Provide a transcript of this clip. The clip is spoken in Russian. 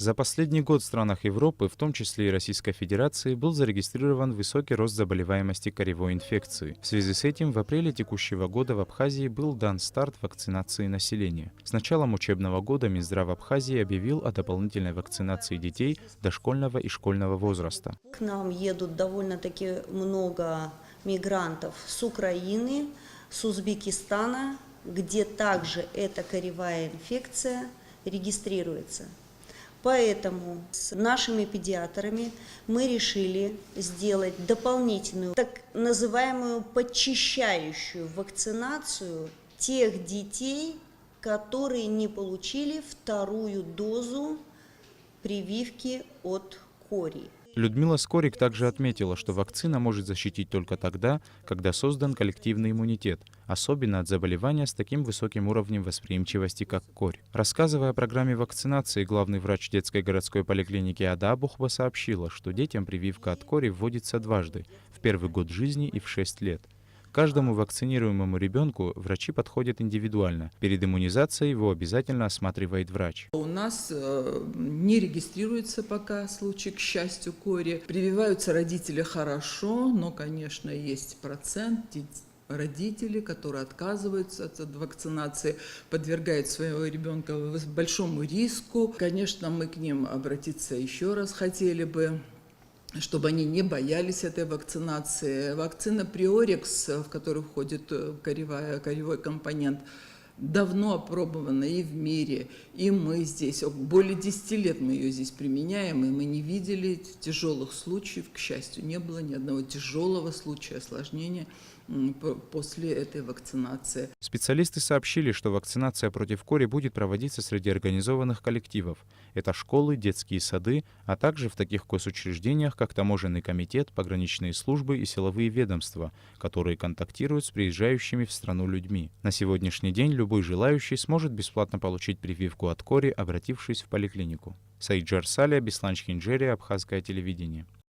За последний год в странах Европы, в том числе и Российской Федерации, был зарегистрирован высокий рост заболеваемости коревой инфекцией. В связи с этим в апреле текущего года в Абхазии был дан старт вакцинации населения. С началом учебного года Минздрав Абхазии объявил о дополнительной вакцинации детей дошкольного и школьного возраста. К нам едут довольно-таки много мигрантов с Украины, с Узбекистана, где также эта коревая инфекция регистрируется. Поэтому с нашими педиатрами мы решили сделать дополнительную, так называемую подчищающую вакцинацию тех детей, которые не получили вторую дозу прививки от кори. Людмила Скорик также отметила, что вакцина может защитить только тогда, когда создан коллективный иммунитет, особенно от заболевания с таким высоким уровнем восприимчивости, как корь. Рассказывая о программе вакцинации, главный врач детской городской поликлиники Ада Абухба сообщила, что детям прививка от кори вводится дважды – в первый год жизни и в 6 лет. Каждому вакцинируемому ребенку врачи подходят индивидуально. Перед иммунизацией его обязательно осматривает врач. У нас не регистрируется пока случай, к счастью, кори. Прививаются родители хорошо, но, конечно, есть процент родителей, которые отказываются от вакцинации, подвергают своего ребенка большому риску. Конечно, мы к ним обратиться еще раз хотели бы, чтобы они не боялись этой вакцинации. Вакцина Приорикс, в которую входит коревой компонент, давно опробована и в мире, и мы здесь, более 10 лет мы ее здесь применяем, и мы не видели тяжелых случаев, к счастью, не было ни одного тяжелого случая осложнения после этой вакцинации. Специалисты сообщили, что вакцинация против кори будет проводиться среди организованных коллективов. Это школы, детские сады, а также в таких госучреждениях, как Таможенный комитет, пограничные службы и силовые ведомства, которые контактируют с приезжающими в страну людьми. На сегодняшний день любой желающий сможет бесплатно получить прививку от кори, обратившись в поликлинику. Саид Джарсалия, Беслан Чинджери, Абхазское телевидение.